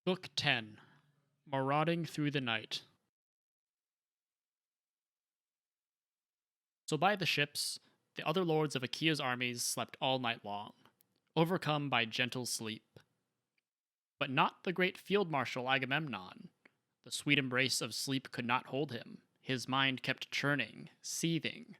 Book 10 Marauding Through the Night. So by the ships, the other lords of Achaea's armies slept all night long, overcome by gentle sleep. But not the great field marshal Agamemnon. The sweet embrace of sleep could not hold him. His mind kept churning, seething.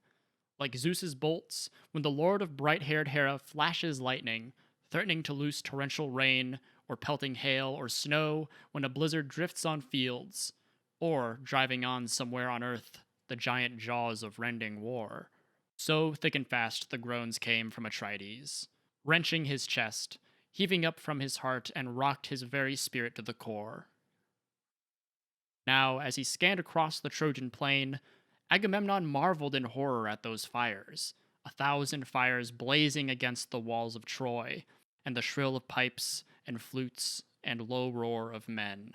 Like Zeus's bolts, when the lord of bright-haired Hera flashes lightning, threatening to loose torrential rain, or pelting hail or snow when a blizzard drifts on fields, or driving on somewhere on earth the giant jaws of rending war. So thick and fast the groans came from Atridae, wrenching his chest, heaving up from his heart and rocked his very spirit to the core. Now, as he scanned across the Trojan plain, Agamemnon marveled in horror at those fires, 1,000 fires blazing against the walls of Troy, and the shrill of pipes and flutes and low roar of men.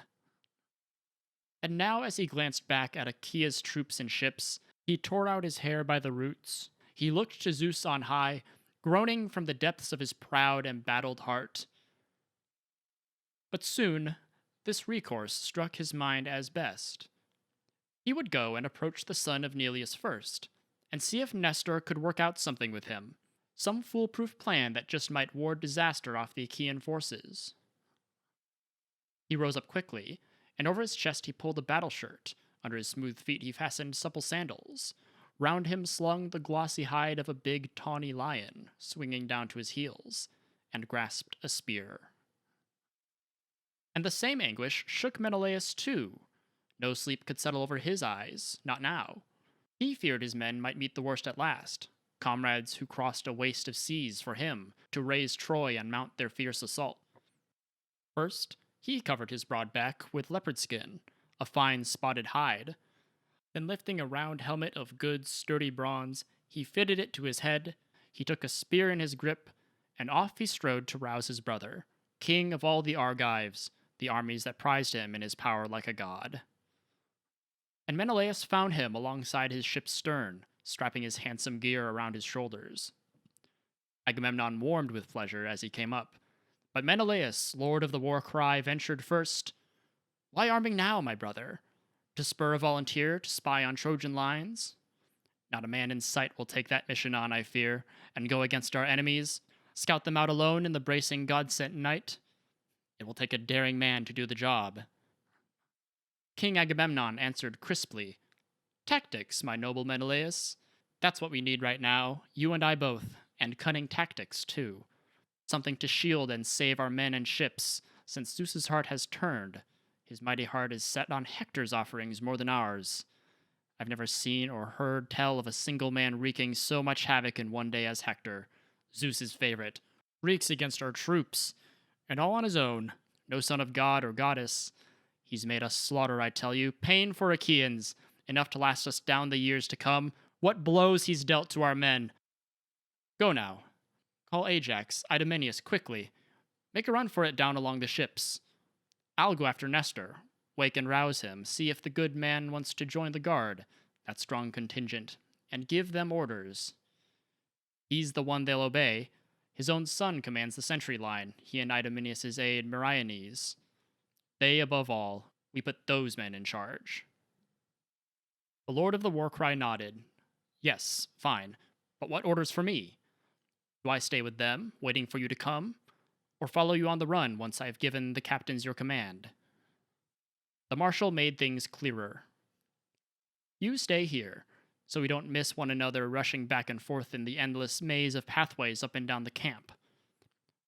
And now as he glanced back at Achaea's troops and ships, he tore out his hair by the roots. He looked to Zeus on high, groaning from the depths of his proud, embattled heart. But soon, this recourse struck his mind as best. He would go and approach the son of Neleus first, and see if Nestor could work out something with him, some foolproof plan that just might ward disaster off the Achaean forces. He rose up quickly, and over his chest he pulled a battle shirt. Under his smooth feet he fastened supple sandals. Round him slung the glossy hide of a big tawny lion, swinging down to his heels, and grasped a spear. And the same anguish shook Menelaus too. No sleep could settle over his eyes, not now. He feared his men might meet the worst at last, comrades who crossed a waste of seas for him to raise Troy and mount their fierce assault. First, he covered his broad back with leopard skin, a fine spotted hide. Then lifting a round helmet of good, sturdy bronze, he fitted it to his head, he took a spear in his grip, and off he strode to rouse his brother, king of all the Argives, the armies that prized him in his power like a god. And Menelaus found him alongside his ship's stern, strapping his handsome gear around his shoulders. Agamemnon warmed with pleasure as he came up, but Menelaus, lord of the war cry, ventured first. "Why arming now, my brother? To spur a volunteer to spy on Trojan lines? Not a man in sight will take that mission on, I fear, and go against our enemies, scout them out alone in the bracing God-sent night. It will take a daring man to do the job." King Agamemnon answered crisply, "Tactics, my noble Menelaus. That's what we need right now, you and I both, and cunning tactics, too. Something to shield and save our men and ships, since Zeus's heart has turned. His mighty heart is set on Hector's offerings more than ours. I've never seen or heard tell of a single man wreaking so much havoc in one day as Hector, Zeus's favorite, wreaks against our troops, and all on his own, no son of god or goddess. He's made us slaughter, I tell you, pain for Achaeans, enough to last us down the years to come. What blows he's dealt to our men! Go now. Call Ajax, Idomeneus, quickly. Make a run for it down along the ships. I'll go after Nestor, wake and rouse him, see if the good man wants to join the guard, that strong contingent, and give them orders. He's the one they'll obey. His own son commands the sentry line, he and Idomeneus' aide Meriones. They above all, we put those men in charge." The lord of the warcry nodded. "Yes, fine, but what orders for me? Do I stay with them, waiting for you to come, or follow you on the run once I have given the captains your command?" The marshal made things clearer. "You stay here, so we don't miss one another rushing back and forth in the endless maze of pathways up and down the camp.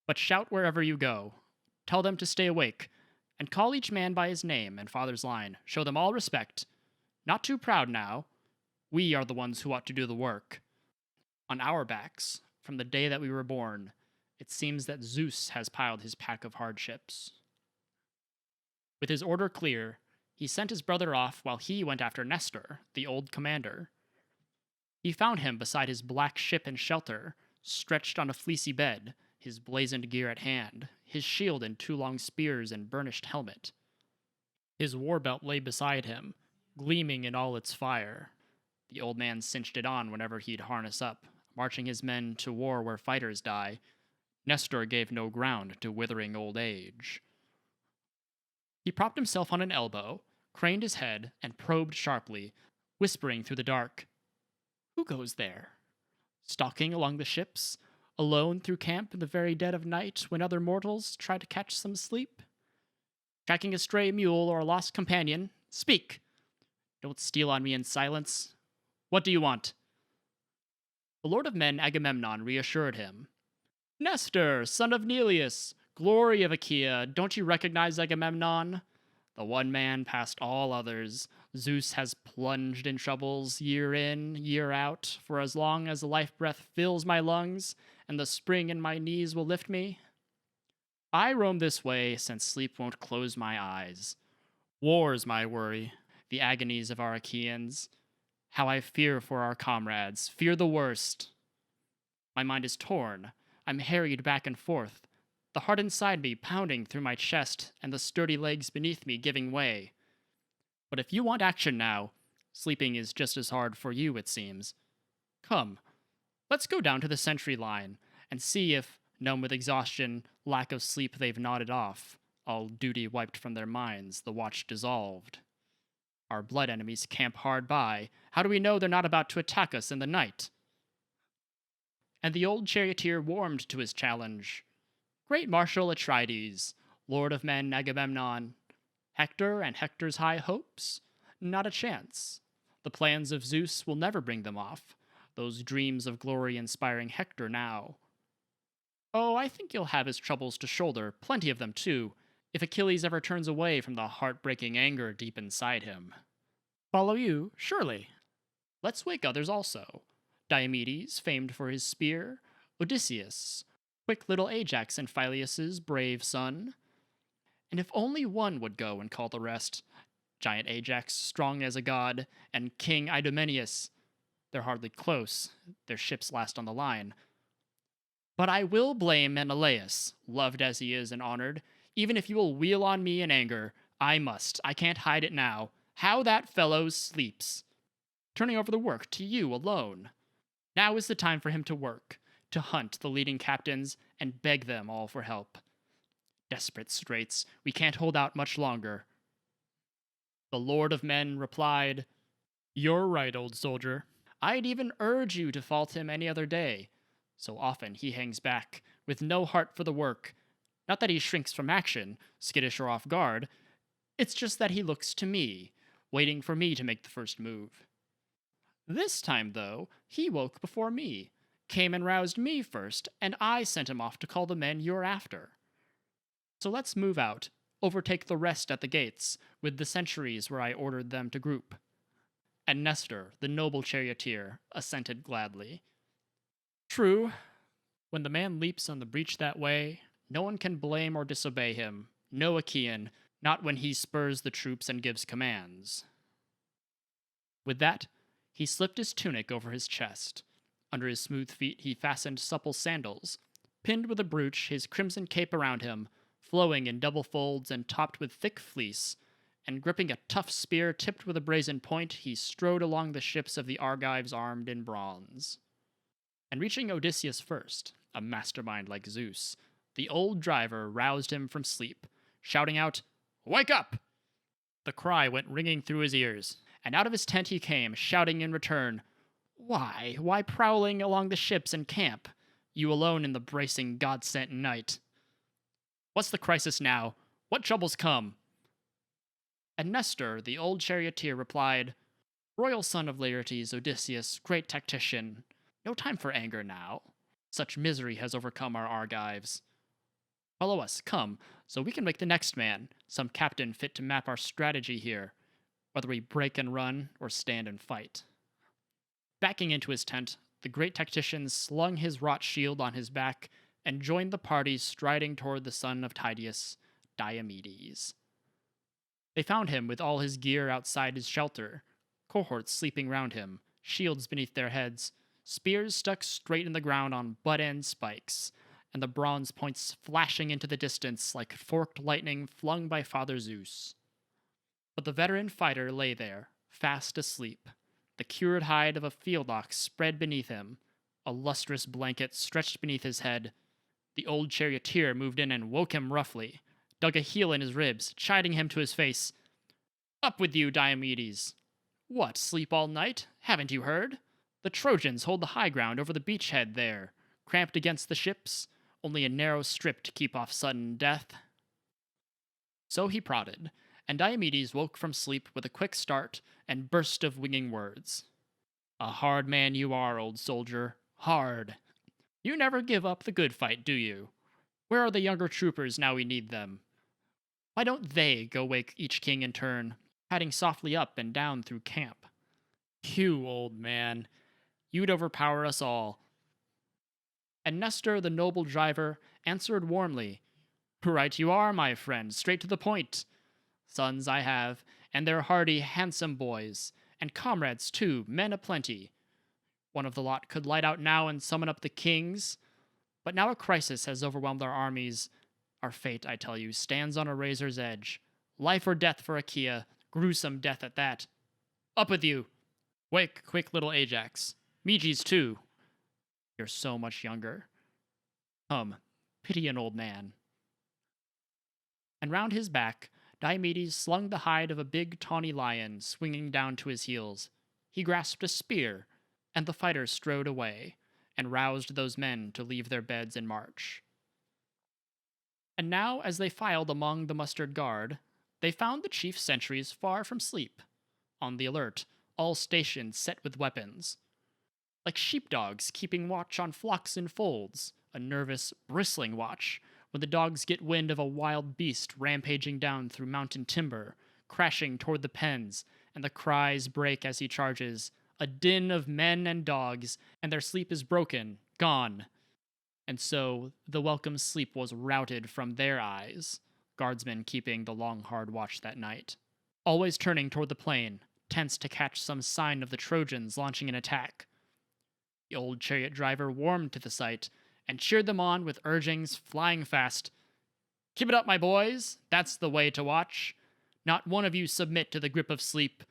But shout wherever you go. Tell them to stay awake, and call each man by his name and father's line. Show them all respect. Not too proud now. We are the ones who ought to do the work. On our backs, from the day that we were born, it seems that Zeus has piled his pack of hardships." With his order clear, he sent his brother off while he went after Nestor, the old commander. He found him beside his black ship and shelter, stretched on a fleecy bed, his blazoned gear at hand, his shield and 2 long spears and burnished helmet. His war belt lay beside him, gleaming in all its fire. The old man cinched it on whenever he'd harness up, marching his men to war where fighters die. Nestor gave no ground to withering old age. He propped himself on an elbow, craned his head, and probed sharply, whispering through the dark. Who goes there? Stalking along the ships, alone through camp in the very dead of night when other mortals try to catch some sleep? Tracking a stray mule or a lost companion? Speak! Don't steal on me in silence. What do you want? The lord of men Agamemnon reassured him. Nestor, son of Neleus, glory of Achaea, don't you recognize Agamemnon? The one man past all others. Zeus has plunged in troubles year in, year out, for as long as the life breath fills my lungs and the spring in my knees will lift me. I roam this way since sleep won't close my eyes. War's my worry, the agonies of our Achaeans. How I fear for our comrades, fear the worst. My mind is torn. I'm harried back and forth, the heart inside me pounding through my chest and the sturdy legs beneath me giving way. But if you want action now, sleeping is just as hard for you, it seems. Come, let's go down to the sentry line and see if, numb with exhaustion, lack of sleep they've nodded off, all duty wiped from their minds, the watch dissolved. Our blood enemies camp hard by. How do we know they're not about to attack us in the night? And the old charioteer warmed to his challenge. Great Marshal Atridae, lord of men Agamemnon. Hector and Hector's high hopes? Not a chance. The plans of Zeus will never bring them off, those dreams of glory inspiring Hector now. Oh, I think you'll have his troubles to shoulder, plenty of them too, if Achilles ever turns away from the heartbreaking anger deep inside him. Follow you, surely. Let's wake others also. Diomedes, famed for his spear, Odysseus, quick little Ajax and Phyleus' brave son. And if only one would go and call the rest, giant Ajax, strong as a god, and King Idomeneus. They're hardly close, their ships last on the line. But I will blame Menelaus, loved as he is and honored. Even if you will wheel on me in anger, I must. I can't hide it now. How that fellow sleeps. Turning over the work to you alone. Now is the time for him to work, to hunt the leading captains and beg them all for help. Desperate straits, we can't hold out much longer. The Lord of Men replied, You're right, old soldier. I'd even urge you to fault him any other day. So often he hangs back, with no heart for the work. Not that he shrinks from action, skittish or off guard. It's just that he looks to me, waiting for me to make the first move. This time, though, he woke before me, came and roused me first, and I sent him off to call the men you're after. So let's move out, overtake the rest at the gates, with the centuries where I ordered them to group. And Nestor, the noble charioteer, assented gladly. True, when the man leaps on the breach that way, no one can blame or disobey him, no Achaean, not when he spurs the troops and gives commands. With that, he slipped his tunic over his chest. Under his smooth feet he fastened supple sandals, pinned with a brooch his crimson cape around him, flowing in double folds and topped with thick fleece, and gripping a tough spear tipped with a brazen point, he strode along the ships of the Argives armed in bronze. And reaching Odysseus first, a mastermind like Zeus, the old driver roused him from sleep, shouting out, Wake up! The cry went ringing through his ears, and out of his tent he came, shouting in return, Why prowling along the ships and camp, you alone in the bracing God-sent night? What's the crisis now? What troubles come? And Nestor, the old charioteer, replied, Royal son of Laertes, Odysseus, great tactician, no time for anger now. Such misery has overcome our Argives. Follow us, come, so we can make the next man, some captain fit to map our strategy here, whether we break and run or stand and fight. Backing into his tent, the great tactician slung his wrought shield on his back and joined the party striding toward the son of Tydeus, Diomedes. They found him with all his gear outside his shelter, cohorts sleeping round him, shields beneath their heads, spears stuck straight in the ground on butt-end spikes, and the bronze points flashing into the distance like forked lightning flung by Father Zeus. But the veteran fighter lay there, fast asleep, the cured hide of a field ox spread beneath him, a lustrous blanket stretched beneath his head. The old charioteer moved in and woke him roughly, dug a heel in his ribs, chiding him to his face. "Up with you, Diomedes! What, sleep all night? Haven't you heard? The Trojans hold the high ground over the beachhead there, cramped against the ships, only a narrow strip to keep off sudden death." So he prodded, and Diomedes woke from sleep with a quick start and burst of winging words. "A hard man you are, old soldier, hard. You never give up the good fight, do you? Where are the younger troopers now we need them? Why don't they go wake each king in turn, padding softly up and down through camp? You, old man, you'd overpower us all." And Nestor, the noble driver, answered warmly, "Right you are, my friend, straight to the point. Sons I have, and they're hardy, handsome boys, and comrades too, men aplenty. One of the lot could light out now and summon up the kings, but now a crisis has overwhelmed our armies. Our fate, I tell you, stands on a razor's edge. Life or death for Achaea, gruesome death at that. Up with you! Wake, quick little Ajax. Meges too. You're so much younger. Come, pity an old man." And round his back, Diomedes slung the hide of a big tawny lion swinging down to his heels. He grasped a spear, and the fighters strode away, and roused those men to leave their beds and march. And now, as they filed among the mustered guard, they found the chief sentries far from sleep, on the alert, all stations set with weapons. Like sheepdogs keeping watch on flocks in folds, a nervous, bristling watch, when the dogs get wind of a wild beast rampaging down through mountain timber, crashing toward the pens, and the cries break as he charges, a din of men and dogs, and their sleep is broken, gone. And so the welcome sleep was routed from their eyes, guardsmen keeping the long hard watch that night, always turning toward the plain, tense to catch some sign of the Trojans launching an attack. The old chariot driver warmed to the sight, and cheered them on with urgings flying fast. "Keep it up, my boys! That's the way to watch. Not one of you submit to the grip of sleep.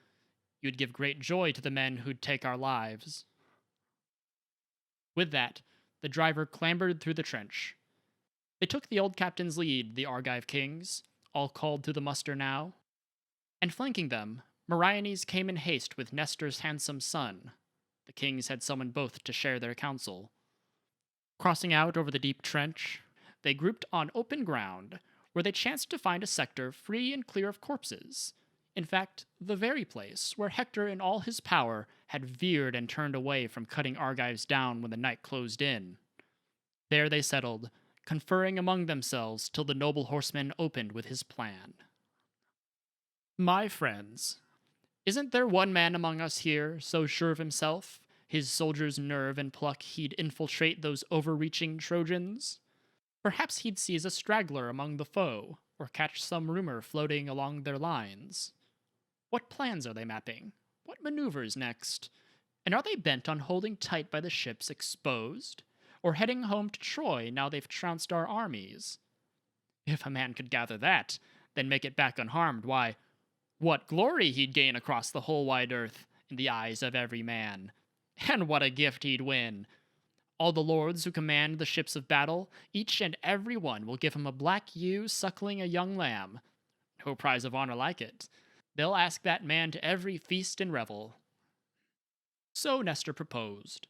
You'd give great joy to the men who'd take our lives." With that, the driver clambered through the trench. They took the old captain's lead, the Argive kings, all called to the muster now. And flanking them, Meriones came in haste with Nestor's handsome son. The kings had summoned both to share their counsel. Crossing out over the deep trench, they grouped on open ground, where they chanced to find a sector free and clear of corpses. In fact, the very place where Hector in all his power had veered and turned away from cutting Argives down when the night closed in. There they settled, conferring among themselves till the noble horseman opened with his plan. "My friends, isn't there one man among us here so sure of himself, his soldier's nerve and pluck he'd infiltrate those overreaching Trojans? Perhaps he'd seize a straggler among the foe, or catch some rumor floating along their lines. What plans are they mapping? What maneuvers next? And are they bent on holding tight by the ships exposed, or heading home to Troy now they've trounced our armies? If a man could gather that, then make it back unharmed, why, what glory he'd gain across the whole wide earth in the eyes of every man. And what a gift he'd win! All the lords who command the ships of battle, each and every one will give him a black ewe suckling a young lamb. No prize of honor like it. They'll ask that man to every feast and revel." So Nestor proposed.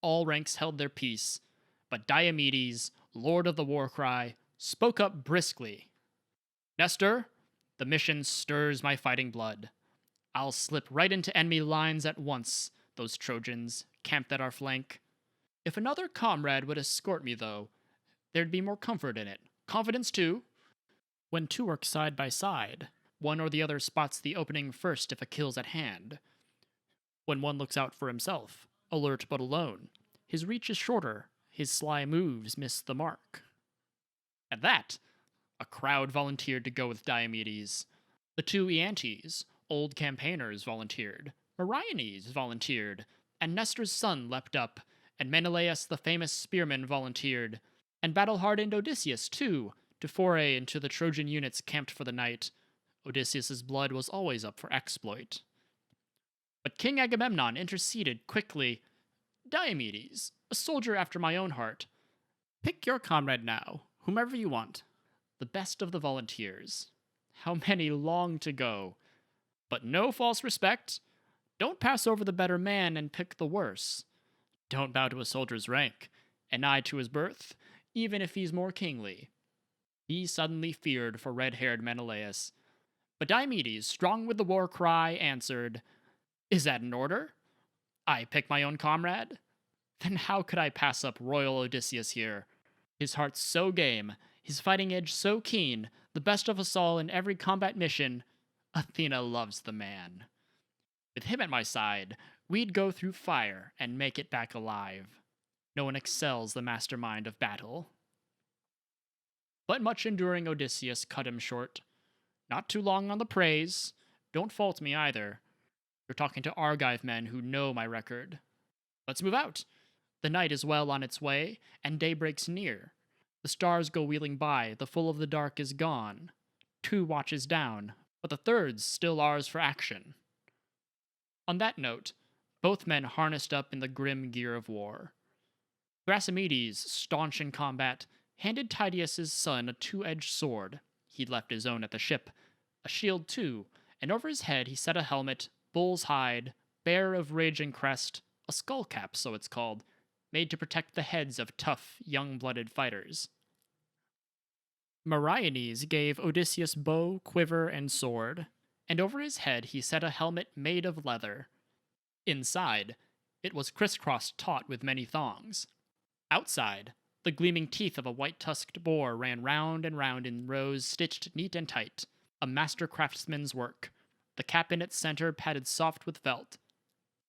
All ranks held their peace, but Diomedes, lord of the war cry, spoke up briskly. "Nestor, the mission stirs my fighting blood. I'll slip right into enemy lines at once, those Trojans, camped at our flank. If another comrade would escort me, though, there'd be more comfort in it. Confidence, too. When two work side by side, one or the other spots the opening first if a kill's at hand. When one looks out for himself, alert but alone, his reach is shorter, his sly moves miss the mark." At that, a crowd volunteered to go with Diomedes. The two Eantes, old campaigners, volunteered. Meriones volunteered, and Nestor's son leapt up, and Menelaus the famous spearman volunteered, and battle-hardened Odysseus, too, to foray into the Trojan units camped for the night. Odysseus's blood was always up for exploit. But King Agamemnon interceded quickly. "Diomedes, a soldier after my own heart, pick your comrade now, whomever you want. the best of the volunteers. How many long to go? But no false respect. Don't pass over the better man and pick the worse. Don't bow to a soldier's rank, an eye to his birth, even if he's more kingly. He suddenly feared for red-haired Menelaus. But Diomedes, strong with the war cry, answered, "Is that an order? I pick my own comrade? Then how could I pass up royal Odysseus here? His heart so game, his fighting edge so keen, the best of us all in every combat mission. Athena loves the man. With him at my side, we'd go through fire and make it back alive. No one excels the mastermind of battle." But much enduring Odysseus cut him short. "Not too long on the praise. Don't fault me either. You're talking to Argive men who know my record. Let's move out. The night is well on its way, and day breaks near. The stars go wheeling by, the full of the dark is gone. 2 watches down, but the third's still ours for action." On that note, both men harnessed up in the grim gear of war. Thracimedes, staunch in combat, handed Tydeus' son a 2-edged sword. He'd left his own at the ship, a shield too, and over his head he set a helmet, bull's hide, bare of ridge and crest, a skull cap, so it's called, made to protect the heads of tough, young-blooded fighters. Meriones gave Odysseus bow, quiver, and sword, and over his head he set a helmet made of leather. Inside, it was crisscrossed taut with many thongs. Outside, the gleaming teeth of a white-tusked boar ran round and round in rows stitched neat and tight, a master craftsman's work, the cap in its center padded soft with felt.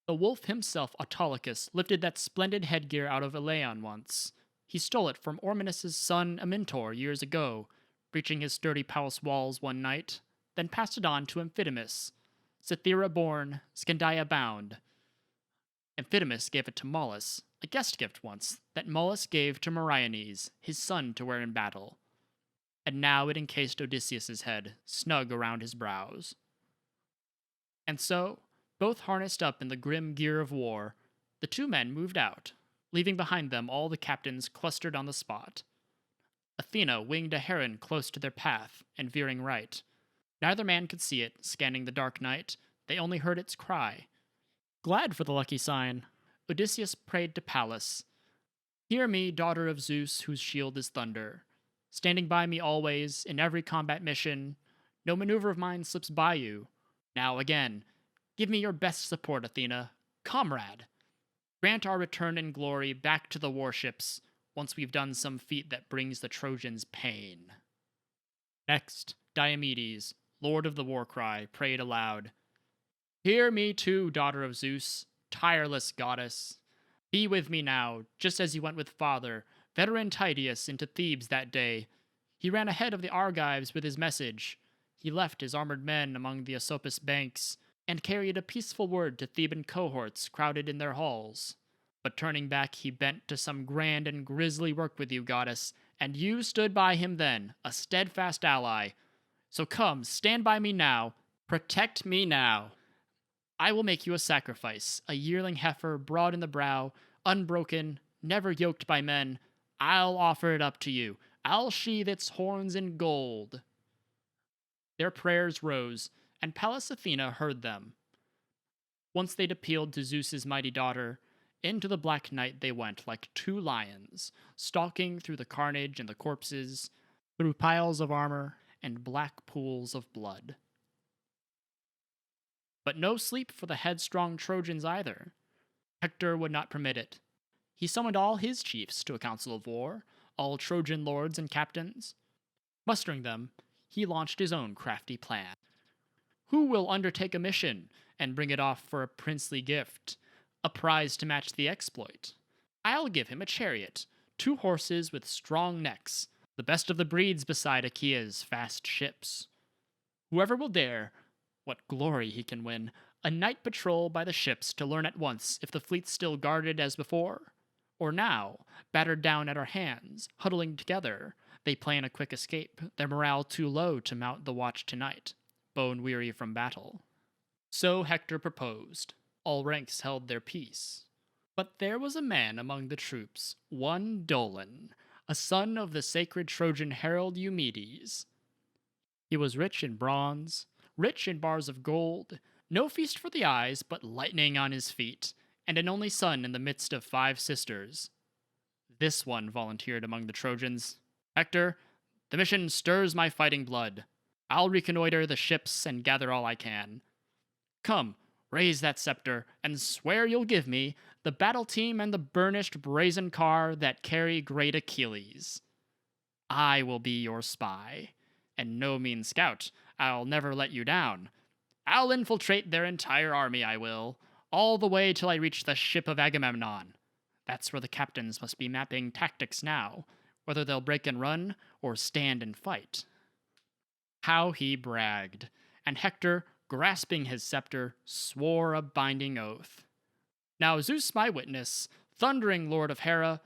The wolf himself, Autolycus, lifted that splendid headgear out of Iliad once. He stole it from Ormenus' son Amintor years ago, breaching his sturdy palace walls one night, then passed it on to Amphidamas, Cythera born, Scandia bound. Amphidamas gave it to Mollus, a guest gift once, that Mollus gave to Meriones, his son, to wear in battle. And now it encased Odysseus' head, snug around his brows. And so, both harnessed up in the grim gear of war, the 2 men moved out, leaving behind them all the captains clustered on the spot. Athena winged a heron close to their path, and veering right. Neither man could see it, scanning the dark night, they only heard its cry. Glad for the lucky sign, Odysseus prayed to Pallas, "Hear me, daughter of Zeus, whose shield is thunder. Standing by me always, in every combat mission, no maneuver of mine slips by you. Now again, give me your best support, Athena. Comrade! Grant our return in glory back to the warships, once we've done some feat that brings the Trojans pain." Next, Diomedes, lord of the war cry, prayed aloud, "Hear me too, daughter of Zeus, tireless goddess. Be with me now, just as you went with father, veteran Tydeus, into Thebes that day. He ran ahead of the Argives with his message. He left his armored men among the Asopus banks, and carried a peaceful word to Theban cohorts crowded in their halls. But turning back he bent to some grand and grisly work with you, goddess, and you stood by him then, a steadfast ally. So come, stand by me now, protect me now. I will make you a sacrifice, a yearling heifer, broad in the brow, unbroken, never yoked by men. I'll offer it up to you. I'll sheathe its horns in gold." Their prayers rose, and Pallas Athena heard them. Once they'd appealed to Zeus's mighty daughter, into the black night they went like 2 lions, stalking through the carnage and the corpses, through piles of armor and black pools of blood. But no sleep for the headstrong Trojans either. Hector would not permit it. He summoned all his chiefs to a council of war, all Trojan lords and captains. Mustering them, he launched his own crafty plan. Who will undertake a mission and bring it off for a princely gift, a prize to match the exploit? I'll give him a chariot, 2 horses with strong necks, the best of the breeds beside Achaea's fast ships. Whoever will dare, what glory he can win, a night patrol by the ships to learn at once if the fleet's still guarded as before, or now, battered down at our hands, huddling together, they plan a quick escape, their morale too low to mount the watch tonight, bone-weary from battle. So Hector proposed. All ranks held their peace. But there was a man among the troops, one Dolon, a son of the sacred Trojan herald Eumedes. He was rich in bronze, rich in bars of gold, no feast for the eyes, but lightning on his feet, and an only son in the midst of 5 sisters. This one volunteered among the Trojans. Hector, the mission stirs my fighting blood. I'll reconnoiter the ships and gather all I can. Come, raise that scepter, and swear you'll give me the battle team and the burnished brazen car that carry great Achilles. I will be your spy, and no mean scout. I'll never let you down. I'll infiltrate their entire army, I will, all the way till I reach the ship of Agamemnon. That's where the captains must be mapping tactics now, whether they'll break and run or stand and fight. How he bragged, and Hector, grasping his scepter, swore a binding oath. Now Zeus my witness, thundering lord of Hera,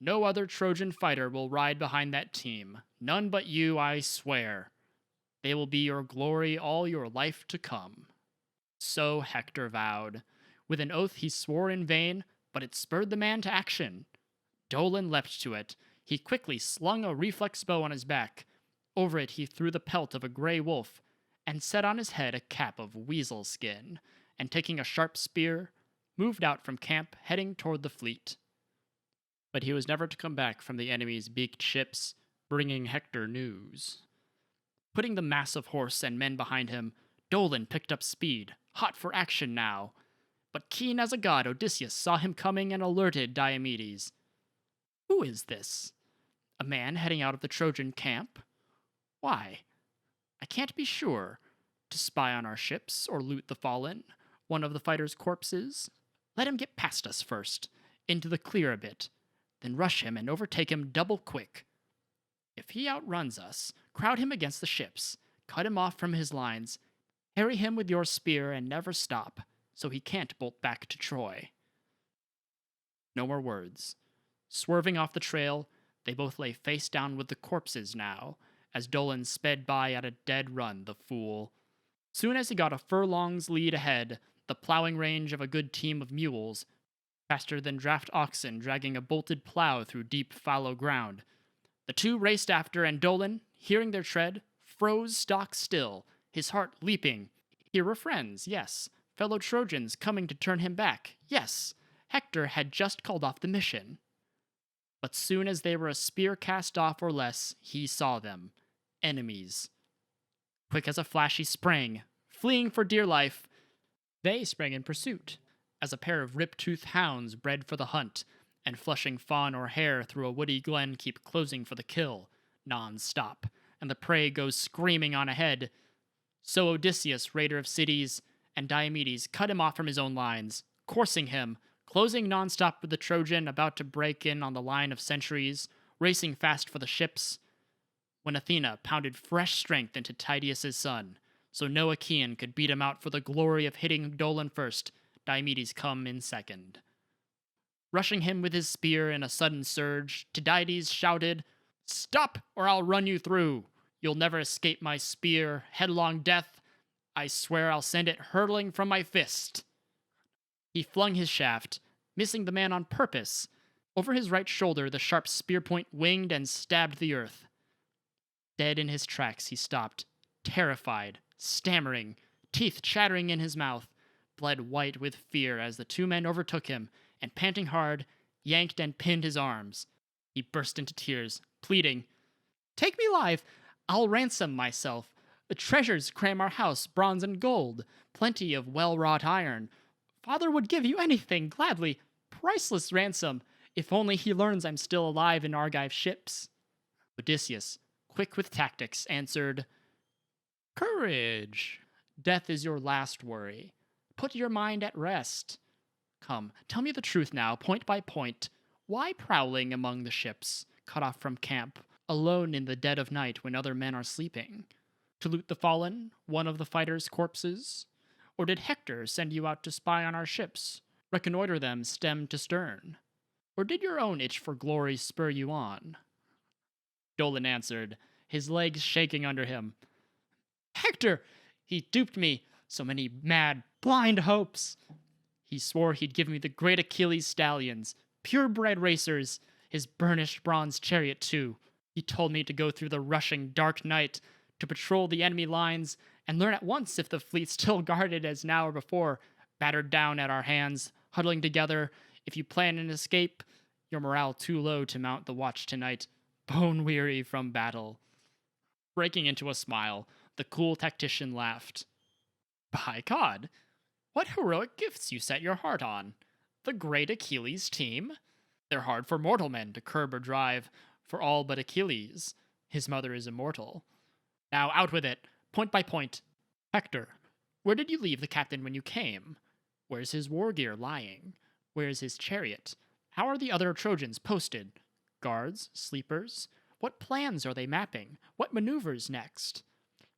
no other Trojan fighter will ride behind that team, none but you, I swear. They will be your glory all your life to come. So Hector vowed. With an oath he swore in vain, but it spurred the man to action. Dolon leapt to it. He quickly slung a reflex bow on his back. Over it he threw the pelt of a grey wolf, and set on his head a cap of weasel skin, and taking a sharp spear, moved out from camp, heading toward the fleet. But he was never to come back from the enemy's beaked ships, bringing Hector news. Putting the mass of horse and men behind him, Dolon picked up speed, hot for action now. But keen as a god, Odysseus saw him coming and alerted Diomedes. Who is this? A man heading out of the Trojan camp? Why? I can't be sure. To spy on our ships or loot the fallen, one of the fighters' corpses? Let him get past us first, into the clear a bit, then rush him and overtake him double quick. If he outruns us, crowd him against the ships, cut him off from his lines, harry him with your spear and never stop, so he can't bolt back to Troy. No more words. Swerving off the trail, they both lay face down with the corpses now, as Dolon sped by at a dead run, the fool. Soon as he got a furlong's lead ahead, the plowing range of a good team of mules, faster than draft oxen dragging a bolted plow through deep fallow ground. The two raced after, and Dolon, hearing their tread, froze stock still, his heart leaping. Here were friends, yes, fellow Trojans coming to turn him back, yes. Hector had just called off the mission. But soon as they were a spear cast off or less, he saw them. Enemies. Quick as a flash he sprang, fleeing for dear life. They sprang in pursuit, as a pair of rip-toothed hounds bred for the hunt, and flushing fawn or hare through a woody glen keep closing for the kill, non-stop, and the prey goes screaming on ahead. So Odysseus, raider of cities, and Diomedes cut him off from his own lines, coursing him, closing non-stop with the Trojan about to break in on the line of sentries, racing fast for the ships, when Athena pounded fresh strength into Tydeus' son, so no Achaean could beat him out for the glory of hitting Dolon first, Diomedes come in second. Rushing him with his spear in a sudden surge, Tydides shouted, "Stop, or I'll run you through! You'll never escape my spear, headlong death! I swear I'll send it hurtling from my fist!" He flung his shaft, missing the man on purpose. Over his right shoulder the sharp spear point winged and stabbed the earth. Dead in his tracks he stopped, terrified, stammering, teeth chattering in his mouth, bled white with fear as the two men overtook him, and panting hard, yanked and pinned his arms. He burst into tears, pleading, "Take me alive! I'll ransom myself. The treasures cram our house, bronze and gold, plenty of well-wrought iron. Father would give you anything, gladly, priceless ransom, if only he learns I'm still alive in Argive ships." Odysseus, quick with tactics, answered, "Courage! Death is your last worry. Put your mind at rest. Come, tell me the truth now, point by point. Why prowling among the ships, cut off from camp, alone in the dead of night when other men are sleeping? To loot the fallen, one of the fighters' corpses? Or did Hector send you out to spy on our ships, reconnoiter them stem to stern? Or did your own itch for glory spur you on?" Dolon answered, his legs shaking under him. "Hector! He duped me. So many mad, blind hopes. He swore he'd give me the great Achilles stallions, purebred racers, his burnished bronze chariot too. He told me to go through the rushing dark night, to patrol the enemy lines, and learn at once if the fleet still guarded as now or before, battered down at our hands, huddling together. If you plan an escape, your morale too low to mount the watch tonight, bone weary from battle. Breaking into a smile, the cool tactician laughed. By God, what heroic gifts you set your heart on! The great Achilles' team? They're hard for mortal men to curb or drive, for all but Achilles. His mother is immortal. Now out with it, point by point. Hector, where did you leave the captain when you came? Where's his war gear lying? Where's his chariot? How are the other Trojans posted? Guards? Sleepers? What plans are they mapping? What maneuvers next?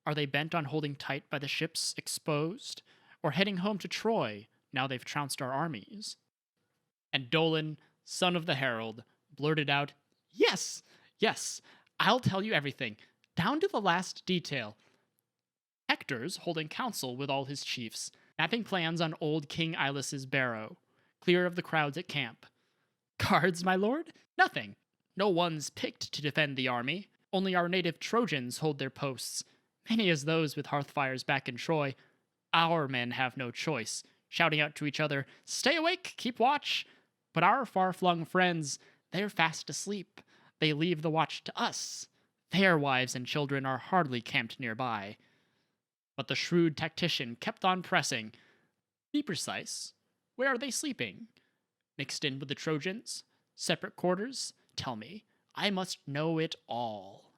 Are they bent on holding tight by the ships exposed? Or heading home to Troy, now they've trounced our armies? And Dolon, son of the herald, blurted out, Yes, yes, I'll tell you everything, down to the last detail. Hector's holding council with all his chiefs, mapping plans on old King Ilis's barrow, clear of the crowds at camp. Guards, my lord? Nothing. No one's picked to defend the army. Only our native Trojans hold their posts, many as those with hearthfires back in Troy. Our men have no choice, shouting out to each other, Stay awake, keep watch. But our far-flung friends, they're fast asleep. They leave the watch to us. Their wives and children are hardly camped nearby. But the shrewd tactician kept on pressing. Be precise. Where are they sleeping? Mixed in with the Trojans? Separate quarters? Tell me. I must know it all.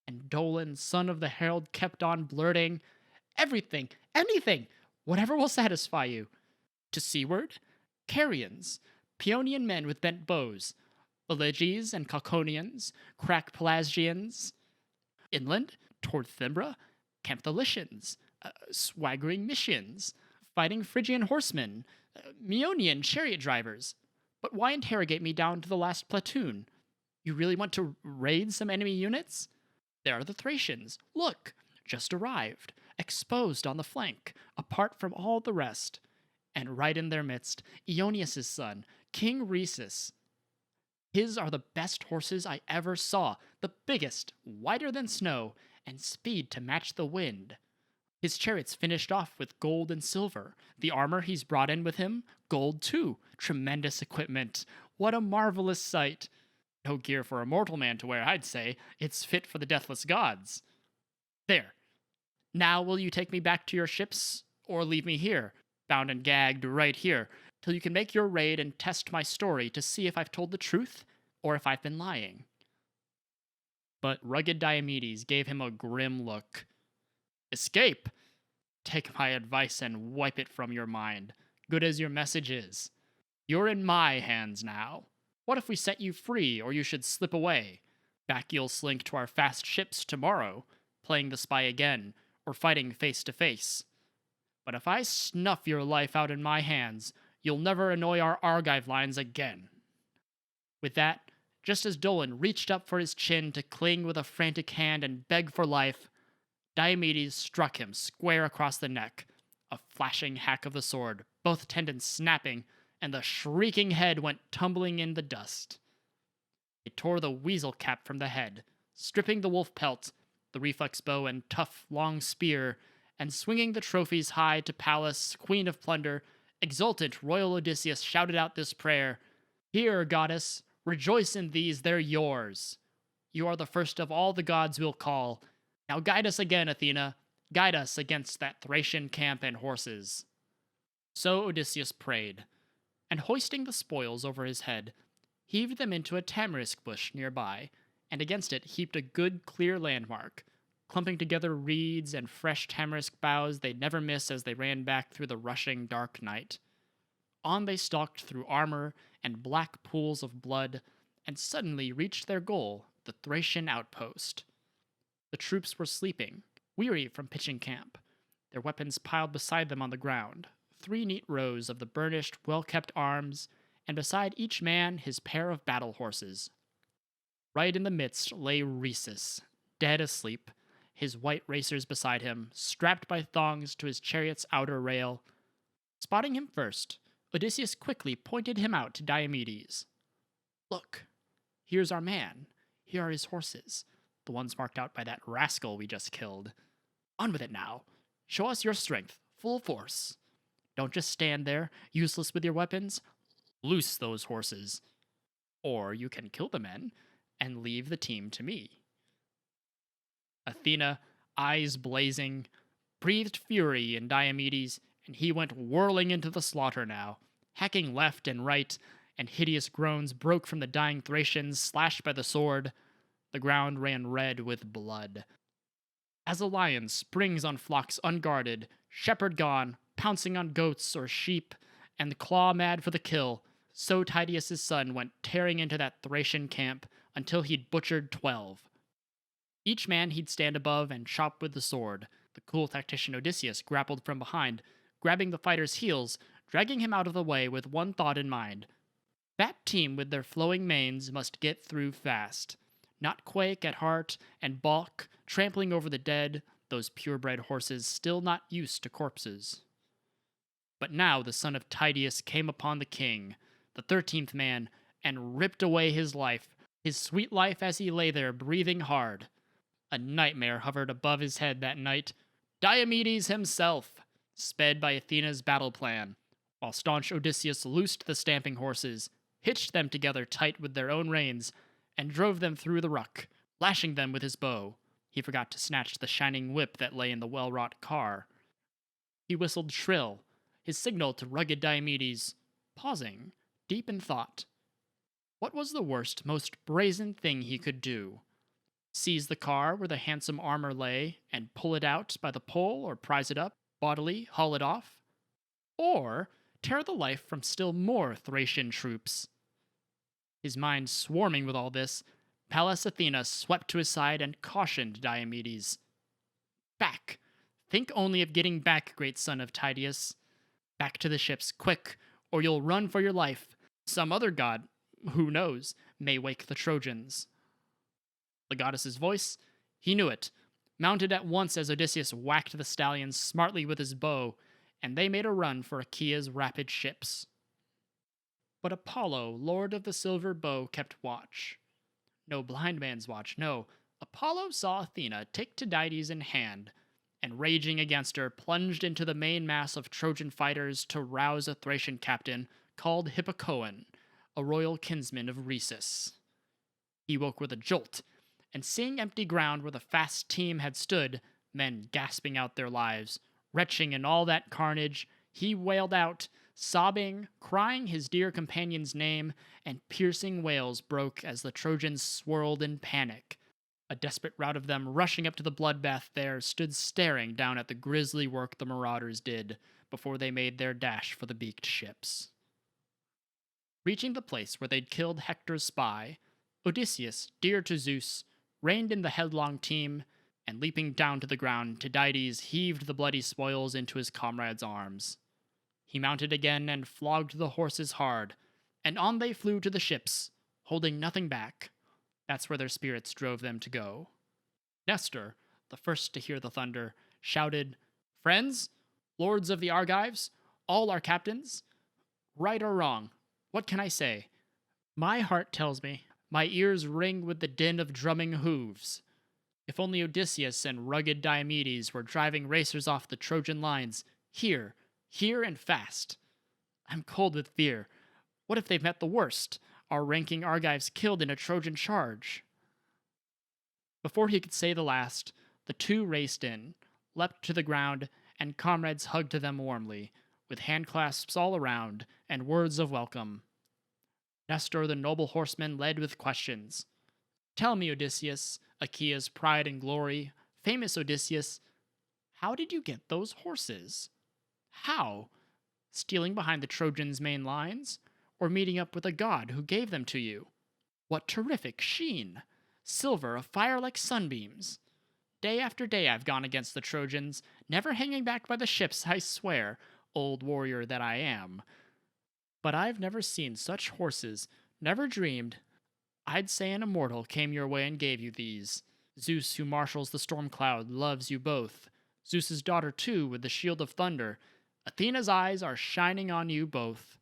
And Dolon, son of the herald, kept on blurting, Everything, anything, whatever will satisfy you. To seaward? Carians, Paeonian men with bent bows, Eliges and Cauconians, crack Pelasgians. Inland, toward Thimbra, camp the Lycians, swaggering Mysians, fighting Phrygian horsemen, Meonian chariot drivers. But why interrogate me down to the last platoon? You really want to raid some enemy units? There are the Thracians. Look, just arrived, exposed on the flank, apart from all the rest. And right in their midst, Ionius' son, King Rhesus. His are the best horses I ever saw, the biggest, whiter than snow, and speed to match the wind. His chariots finished off with gold and silver. The armor he's brought in with him, gold too. Tremendous equipment. What a marvelous sight. No gear for a mortal man to wear, I'd say. It's fit for the deathless gods. There. Now will you take me back to your ships, or leave me here, bound and gagged right here, till you can make your raid and test my story to see if I've told the truth, or if I've been lying? But rugged Diomedes gave him a grim look. Escape! Take my advice and wipe it from your mind, good as your message is. You're in my hands now. What if we set you free, or you should slip away? Back you'll slink to our fast ships tomorrow, playing the spy again, or fighting face to face. But if I snuff your life out in my hands, you'll never annoy our Argive lines again. With that, just as Dolon reached up for his chin to cling with a frantic hand and beg for life, Diomedes struck him square across the neck, a flashing hack of the sword, both tendons snapping, and the shrieking head went tumbling in the dust. It tore the weasel cap from the head, stripping the wolf pelt, the reflex bow and tough, long spear, and swinging the trophies high to Pallas, queen of plunder. Exultant royal Odysseus shouted out this prayer, Here, goddess, rejoice in these, they're yours. You are the first of all the gods we'll call. Now guide us again, Athena, guide us against that Thracian camp and horses. So Odysseus prayed, and hoisting the spoils over his head, heaved them into a tamarisk bush nearby, and against it heaped a good clear landmark, clumping together reeds and fresh tamarisk boughs they'd never miss as they ran back through the rushing dark night. On they stalked through armor and black pools of blood, and suddenly reached their goal, the Thracian outpost. The troops were sleeping, weary from pitching camp, their weapons piled beside them on the ground, 3 neat rows of the burnished, well-kept arms, and beside each man his pair of battle horses. Right in the midst lay Rhesus, dead asleep, his white racers beside him, strapped by thongs to his chariot's outer rail. Spotting him first, Odysseus quickly pointed him out to Diomedes. Look, here's our man. Here are his horses, the ones marked out by that rascal we just killed. On with it now. Show us your strength, full force. Don't just stand there, useless with your weapons. Loose those horses. Or you can kill the men and leave the team to me. Athena, eyes blazing, breathed fury in Diomedes, and he went whirling into the slaughter now, hacking left and right, and hideous groans broke from the dying Thracians, slashed by the sword. The ground ran red with blood. As a lion springs on flocks unguarded, shepherd gone, pouncing on goats or sheep, and claw mad for the kill, so Tydeus' son went tearing into that Thracian camp until he'd butchered 12. Each man he'd stand above and chop with the sword. The cool tactician Odysseus grappled from behind, grabbing the fighter's heels, dragging him out of the way with one thought in mind. That team with their flowing manes must get through fast, not quake at heart and balk, trampling over the dead, those purebred horses still not used to corpses. But now the son of Tydeus came upon the king, the 13th man, and ripped away his life, his sweet life as he lay there breathing hard. A nightmare hovered above his head that night. Diomedes himself, sped by Athena's battle plan, while staunch Odysseus loosed the stamping horses, hitched them together tight with their own reins, and drove them through the ruck, lashing them with his bow. He forgot to snatch the shining whip that lay in the well-wrought car. He whistled shrill, his signal to rugged Diomedes, pausing, deep in thought. What was the worst, most brazen thing he could do? Seize the car where the handsome armor lay, and pull it out by the pole or prize it up, bodily haul it off? Or tear the life from still more Thracian troops? His mind swarming with all this, Pallas Athena swept to his side and cautioned Diomedes. Back! Think only of getting back, great son of Tydeus. Back to the ships, quick, or you'll run for your life. Some other god, who knows, may wake the Trojans. The goddess's voice? He knew it, mounted at once as Odysseus whacked the stallions smartly with his bow, and they made a run for Achaea's rapid ships. But Apollo, lord of the silver bow, kept watch. No blind man's watch, no. Apollo saw Athena take Tydides in hand, and raging against her, plunged into the main mass of Trojan fighters to rouse a Thracian captain called Hippocoon, a royal kinsman of Rhesus. He woke with a jolt, and seeing empty ground where the fast team had stood, men gasping out their lives, retching in all that carnage, he wailed out, sobbing, crying his dear companion's name, and piercing wails broke as the Trojans swirled in panic. A desperate rout of them, rushing up to the bloodbath there, stood staring down at the grisly work the marauders did before they made their dash for the beaked ships. Reaching the place where they'd killed Hector's spy, Odysseus, dear to Zeus, reined in the headlong team, and leaping down to the ground, Tydides heaved the bloody spoils into his comrade's arms. He mounted again and flogged the horses hard, and on they flew to the ships, holding nothing back. That's where their spirits drove them to go. Nestor, the first to hear the thunder, shouted, Friends, lords of the Argives, all our captains, right or wrong, what can I say? My heart tells me, my ears ring with the din of drumming hooves. If only Odysseus and rugged Diomedes were driving racers off the Trojan lines, here and fast. I'm cold with fear. What if they've met the worst, our ranking Argives killed in a Trojan charge? Before he could say the last, the two raced in, leapt to the ground, and comrades hugged to them warmly, with handclasps all around, and words of welcome. Nestor the noble horseman led with questions. Tell me, Odysseus, Achaea's pride and glory, famous Odysseus, how did you get those horses? How? Stealing behind the Trojans' main lines? Or meeting up with a god who gave them to you? What terrific sheen! Silver afire like sunbeams. Day after day I've gone against the Trojans, never hanging back by the ships, I swear, old warrior that I am. But I've never seen such horses, never dreamed. I'd say an immortal came your way and gave you these. Zeus, who marshals the storm cloud, loves you both. Zeus's daughter, too, with the shield of thunder. Athena's eyes are shining on you both.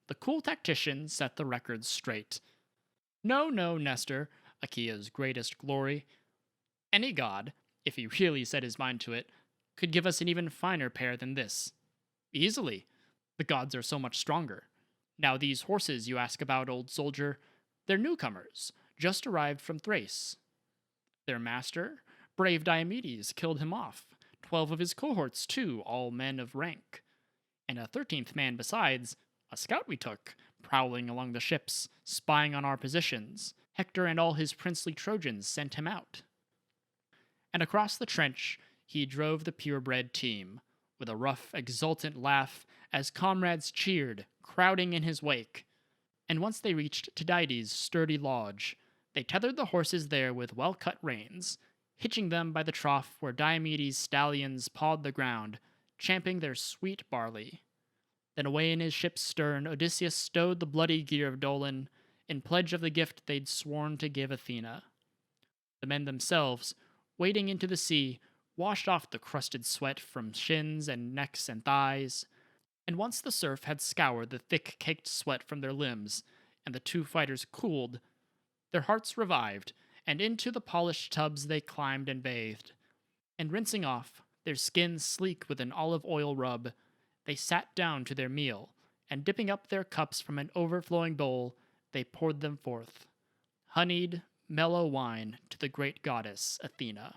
The cool tactician set the record straight. No, no, Nestor, Achaea's greatest glory. Any god, if he really set his mind to it, could give us an even finer pair than this. Easily. The gods are so much stronger. Now, these horses you ask about, old soldier, they're newcomers, just arrived from Thrace. Their master, brave Diomedes, killed him off. 12 of his cohorts, too, all men of rank. And a 13th man besides, a scout we took, prowling along the ships, spying on our positions. Hector and all his princely Trojans sent him out. And across the trench he drove the purebred team, with a rough, exultant laugh as comrades cheered, crowding in his wake. And once they reached Tydides' sturdy lodge, they tethered the horses there with well-cut reins, hitching them by the trough where Diomedes' stallions pawed the ground, champing their sweet barley. Then away in his ship's stern Odysseus stowed the bloody gear of Dolon, in pledge of the gift they'd sworn to give Athena. The men themselves, wading into the sea, washed off the crusted sweat from shins and necks and thighs, and once the surf had scoured the thick caked sweat from their limbs, and the two fighters cooled, their hearts revived, and into the polished tubs they climbed and bathed. And rinsing off, their skins sleek with an olive oil rub, they sat down to their meal, and dipping up their cups from an overflowing bowl, they poured them forth. Honeyed, mellow wine to the great goddess Athena.